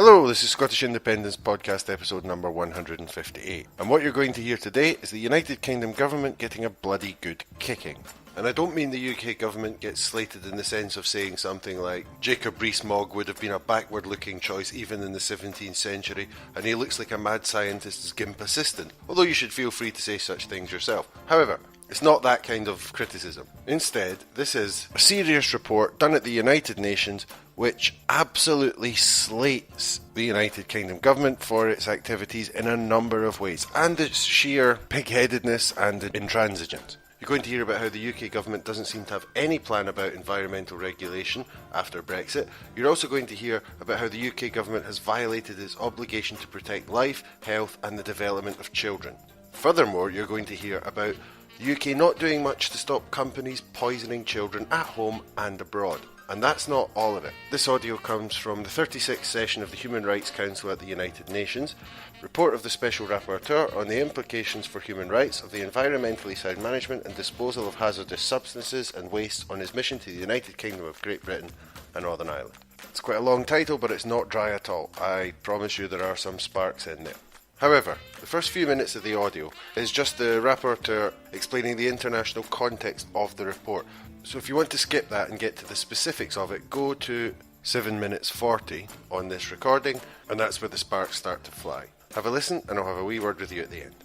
Hello, this is Scottish Independence Podcast episode number 158. And what you're going to hear today is the United Kingdom government getting a bloody good kicking. And I don't mean the UK government gets slated in the sense of saying something like Jacob Rees-Mogg would have been a backward-looking choice even in the 17th century, and he looks like a mad scientist's GIMP assistant, although you should feel free to say such things yourself. However, it's not that kind of criticism. Instead, this is a serious report done at the United Nations which absolutely slates the United Kingdom government for its activities in a number of ways, and its sheer pig-headedness and intransigence. You're going to hear about how the UK government doesn't seem to have any plan about environmental regulation after Brexit. You're also going to hear about how the UK government has violated its obligation to protect life, health and the development of children. Furthermore, you're going to hear about the UK not doing much to stop companies poisoning children at home and abroad. And that's not all of it. This audio comes from the 36th session of the Human Rights Council at the United Nations, report of the Special Rapporteur on the implications for human rights of the environmentally sound management and disposal of hazardous substances and waste on his mission to the United Kingdom of Great Britain and Northern Ireland. It's quite a long title, but it's not dry at all. I promise you there are some sparks in there. However, the first few minutes of the audio is just the rapporteur explaining the international context of the report. So if you want to skip that and get to the specifics of it, go to 7 minutes 40 on this recording, and that's where the sparks start to fly. Have a listen, and I'll have a wee word with you at the end.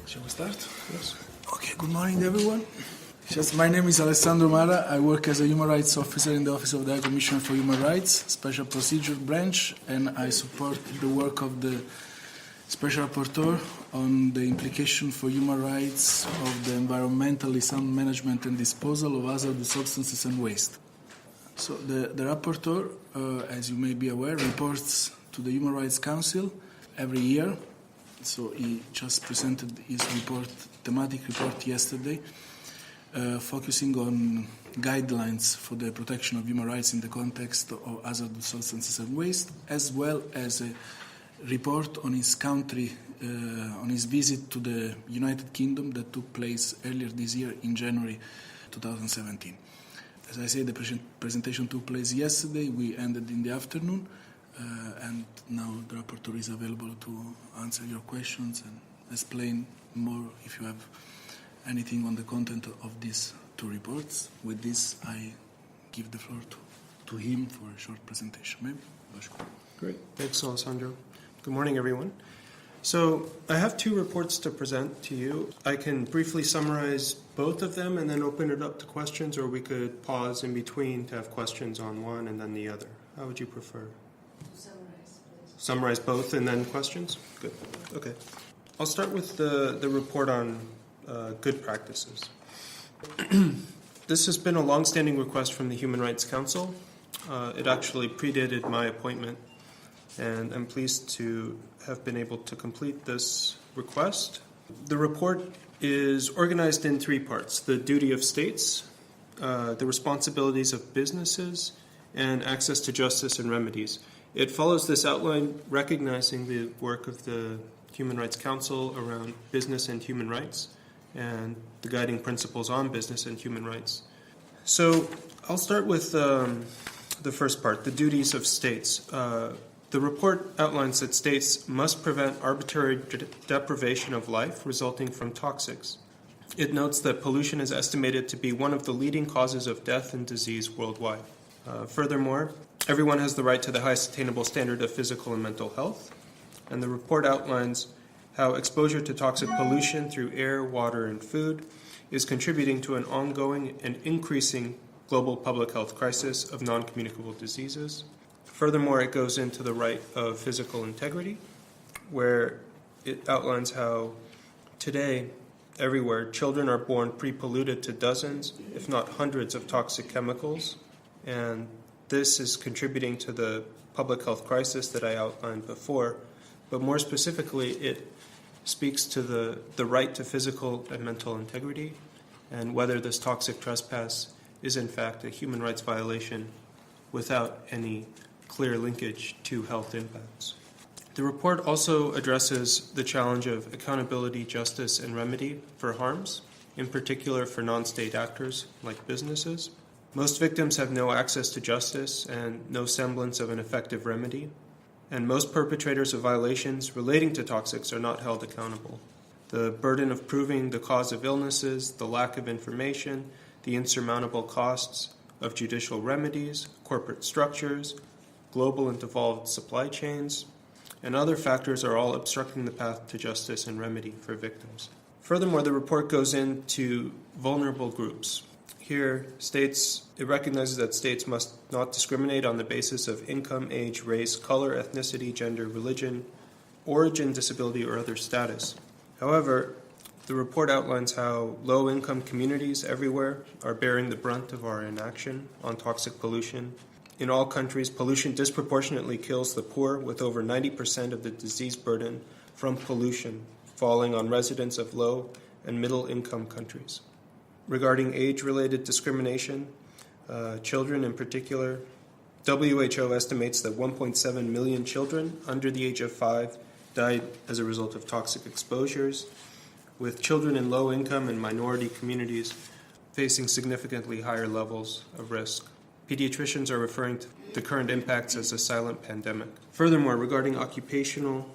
Shall we start? Yes. Okay, good morning everyone. My name is Alessandro Mara. I work as a human rights officer in the Office of the High Commissioner for Human Rights, Special Procedure Branch, and I support the work of the Special Rapporteur on the implication for human rights of the environmentally sound management and disposal of hazardous substances and waste. So the Rapporteur, as you may be aware, reports to the Human Rights Council every year. So he just presented his thematic report yesterday, focusing on guidelines for the protection of human rights in the context of hazardous substances and waste, as well as a report on his country, on his visit to the United Kingdom that took place earlier this year in January 2017. As I said, the presentation took place yesterday. We ended in the afternoon, and now the rapporteur is available to answer your questions and explain more if you have anything on the content of these two reports. With this, I give the floor to him for a short presentation. Maybe? Baskut. Great. Thanks, Alessandro. Good morning, everyone. So I have two reports to present to you. I can briefly summarize both of them and then open it up to questions, or we could pause in between to have questions on one and then the other. How would you prefer? Summarize, please. Summarize both and then questions? Good. Okay. I'll start with the report on good practices. This has been a long-standing request from the Human Rights Council. It actually predated my appointment, and I'm pleased to have been able to complete this request. The report is organized in three parts: the duty of states, the responsibilities of businesses, and access to justice and remedies. It follows this outline recognizing the work of the Human Rights Council around business and human rights, and the guiding principles on business and human rights. So I'll start with the first part, the duties of states. The report outlines that states must prevent arbitrary deprivation of life resulting from toxics. It notes that pollution is estimated to be one of the leading causes of death and disease worldwide. Furthermore, everyone has the right to the highest attainable standard of physical and mental health. And the report outlines how exposure to toxic pollution through air, water, and food is contributing to an ongoing and increasing global public health crisis of non-communicable diseases. Furthermore, it goes into the right of physical integrity, where it outlines how today, everywhere, children are born pre-polluted to dozens, if not hundreds, of toxic chemicals, and this is contributing to the public health crisis that I outlined before. But more specifically, it speaks to the right to physical and mental integrity, and whether this toxic trespass is in fact a human rights violation without any clear linkage to health impacts. The report also addresses the challenge of accountability, justice, and remedy for harms, in particular for non-state actors like businesses. Most victims have no access to justice and no semblance of an effective remedy, and most perpetrators of violations relating to toxics are not held accountable. The burden of proving the cause of illnesses, the lack of information, the insurmountable costs of judicial remedies, corporate structures, global and devolved supply chains, and other factors are all obstructing the path to justice and remedy for victims. Furthermore, the report goes into vulnerable groups. Here, it recognizes that states must not discriminate on the basis of income, age, race, color, ethnicity, gender, religion, origin, disability, or other status. However, the report outlines how low-income communities everywhere are bearing the brunt of our inaction on toxic pollution. In all countries, pollution disproportionately kills the poor, with over 90% of the disease burden from pollution falling on residents of low and middle-income countries. Regarding age-related discrimination, children in particular, WHO estimates that 1.7 million children under the age of 5 died as a result of toxic exposures, with children in low-income and minority communities facing significantly higher levels of risk. Pediatricians are referring to the current impacts as a silent pandemic. Furthermore, regarding occupational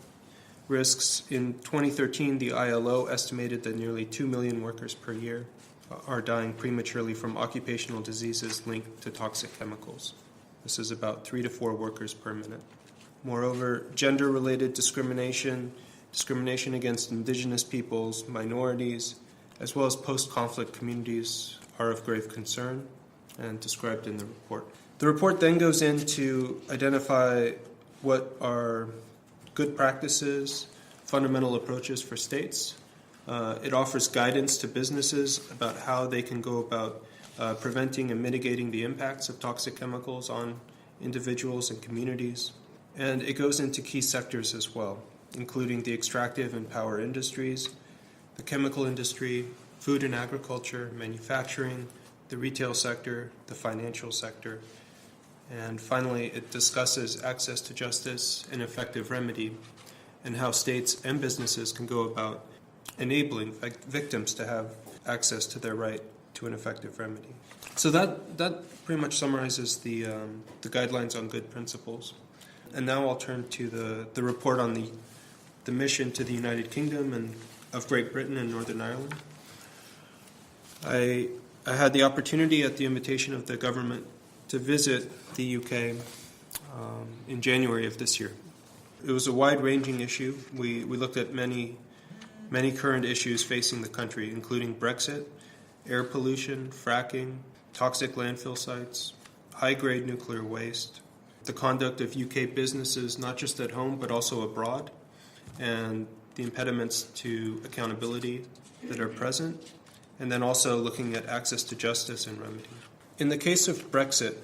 risks, in 2013, the ILO estimated that nearly 2 million workers per year are dying prematurely from occupational diseases linked to toxic chemicals. This is about 3 to 4 workers per minute. Moreover, gender-related discrimination against indigenous peoples, minorities, as well as post-conflict communities are of grave concern and described in the report. The report then goes in to identify what are good practices, fundamental approaches for states. It offers guidance to businesses about how they can go about preventing and mitigating the impacts of toxic chemicals on individuals and communities. And it goes into key sectors as well, including the extractive and power industries, the chemical industry, food and agriculture, manufacturing, the retail sector, the financial sector. And finally, it discusses access to justice and effective remedy, and how states and businesses can go about enabling victims to have access to their right to an effective remedy. So that pretty much summarizes the guidelines on good principles. And now I'll turn to the report on the mission to the United Kingdom and of Great Britain and Northern Ireland. I had the opportunity at the invitation of the government to visit the UK in January of this year. It was a wide-ranging issue. We looked at many current issues facing the country, including Brexit, air pollution, fracking, toxic landfill sites, high-grade nuclear waste, the conduct of UK businesses not just at home but also abroad, and the impediments to accountability that are present, and then also looking at access to justice and remedy. In the case of Brexit,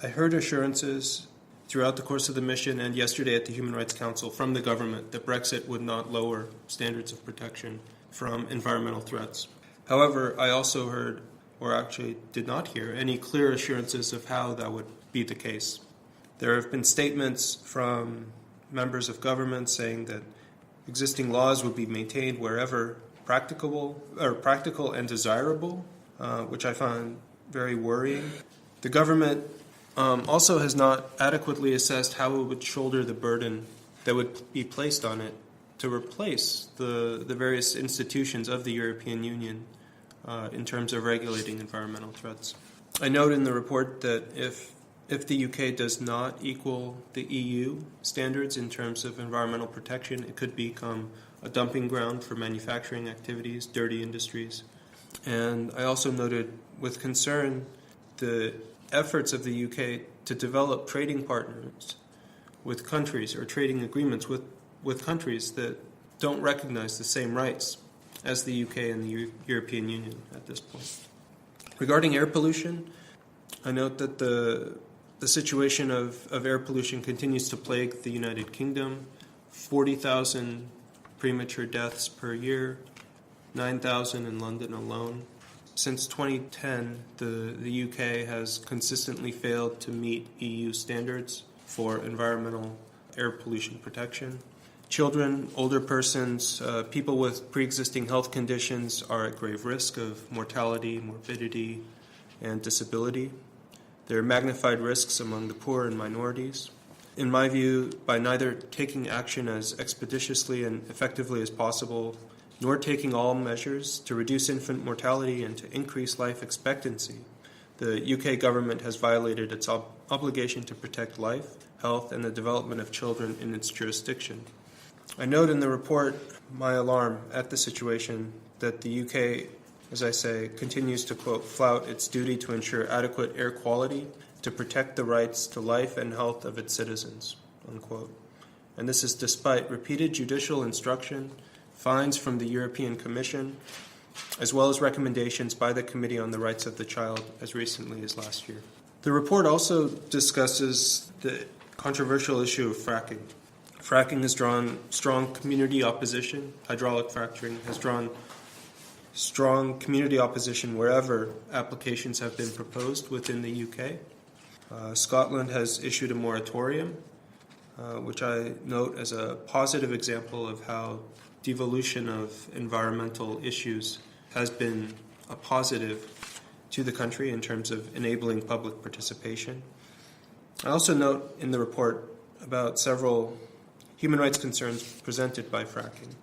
I heard assurances throughout the course of the mission and yesterday at the Human Rights Council from the government that Brexit would not lower standards of protection from environmental threats. However, I also heard, or actually did not hear, any clear assurances of how that would be the case. There have been statements from members of government saying that existing laws would be maintained wherever practical and desirable, which I find very worrying. The government also has not adequately assessed how it would shoulder the burden that would be placed on it to replace the various institutions of the European Union in terms of regulating environmental threats. I note in the report that if the UK does not equal the EU standards in terms of environmental protection, it could become a dumping ground for manufacturing activities, dirty industries. And I also noted with concern the efforts of the UK to develop trading partners with countries or trading agreements with countries that don't recognize the same rights as the UK and the European Union at this point. Regarding air pollution, I note that the situation of air pollution continues to plague the United Kingdom. 40,000 premature deaths per year, 9,000 in London alone. Since 2010, the UK has consistently failed to meet EU standards for environmental air pollution protection. Children, older persons, people with pre-existing health conditions are at grave risk of mortality, morbidity, and disability. There are magnified risks among the poor and minorities. In my view, by neither taking action as expeditiously and effectively as possible, nor taking all measures to reduce infant mortality and to increase life expectancy, the UK government has violated its obligation to protect life, health, and the development of children in its jurisdiction. I note in the report my alarm at the situation that the UK, as I say, continues to, quote, flout its duty to ensure adequate air quality, to protect the rights to life and health of its citizens, unquote. And this is despite repeated judicial instruction, fines from the European Commission, as well as recommendations by the Committee on the Rights of the Child as recently as last year. The report also discusses the controversial issue of fracking. Fracking has drawn strong community opposition. Hydraulic fracturing has drawn strong community opposition wherever applications have been proposed within the UK. Scotland has issued a moratorium, which I note as a positive example of how devolution of environmental issues has been a positive to the country in terms of enabling public participation. I also note in the report about several human rights concerns presented by fracking,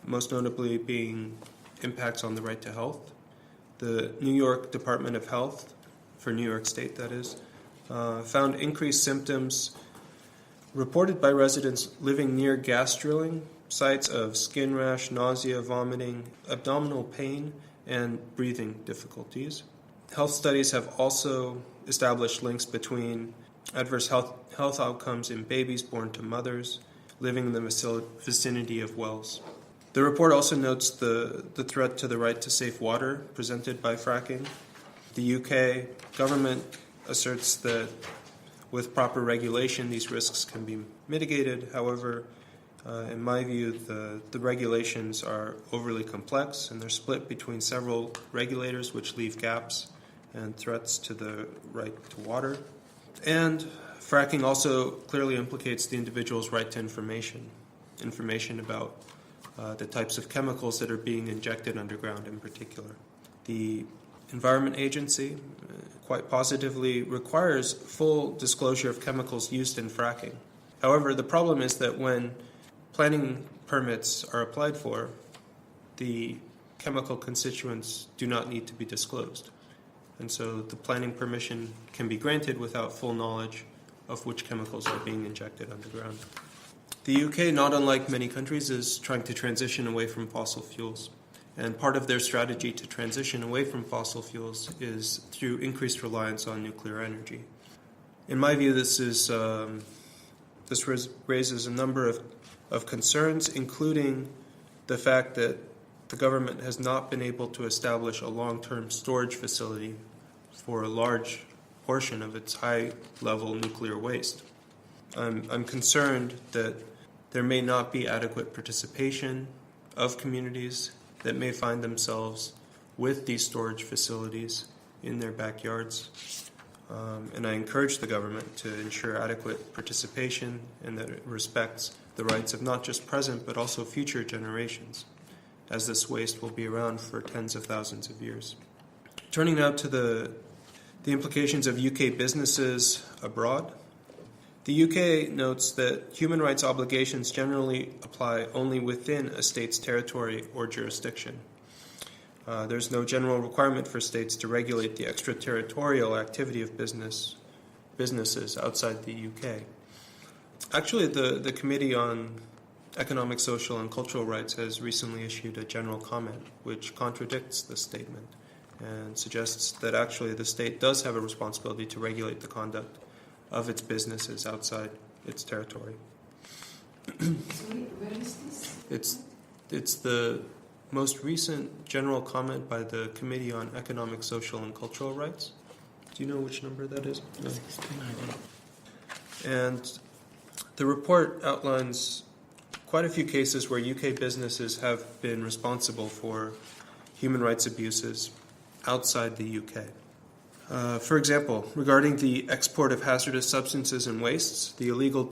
most notably being impacts on the right to health. The New York Department of Health, for New York State that is, found increased symptoms reported by residents living near gas drilling sites of skin rash, nausea, vomiting, abdominal pain, and breathing difficulties. Health studies have also established links between adverse health outcomes in babies born to mothers living in the vicinity of wells. The report also notes the threat to the right to safe water presented by fracking. The UK government asserts that with proper regulation, these risks can be mitigated. However, in my view, the regulations are overly complex and they're split between several regulators, which leave gaps and threats to the right to water. And fracking also clearly implicates the individual's right to information about the types of chemicals that are being injected underground in particular. The Environment Agency quite positively requires full disclosure of chemicals used in fracking. However, the problem is that when planning permits are applied for, the chemical constituents do not need to be disclosed. And so the planning permission can be granted without full knowledge of which chemicals are being injected underground. The UK, not unlike many countries, is trying to transition away from fossil fuels. And part of their strategy to transition away from fossil fuels is through increased reliance on nuclear energy. In my view, this raises a number of concerns, including the fact that the government has not been able to establish a long-term storage facility for a large portion of its high-level nuclear waste. I'm concerned that there may not be adequate participation of communities that may find themselves with these storage facilities in their backyards. And I encourage the government to ensure adequate participation and that it respects the rights of not just present but also future generations, as this waste will be around for tens of thousands of years. Turning now to the implications of UK businesses abroad. The UK notes that human rights obligations generally apply only within a state's territory or jurisdiction. There's no general requirement for states to regulate the extraterritorial activity of businesses outside the UK. Actually, the Committee on Economic, Social, and Cultural Rights has recently issued a general comment which contradicts this statement and suggests that actually the state does have a responsibility to regulate the conduct of its businesses outside its territory. Sorry, where is this? It's the most recent general comment by the Committee on Economic, Social, and Cultural Rights. Do you know which number that is? No. And the report outlines quite a few cases where UK businesses have been responsible for human rights abuses outside the UK. For example, regarding the export of hazardous substances and wastes, the illegal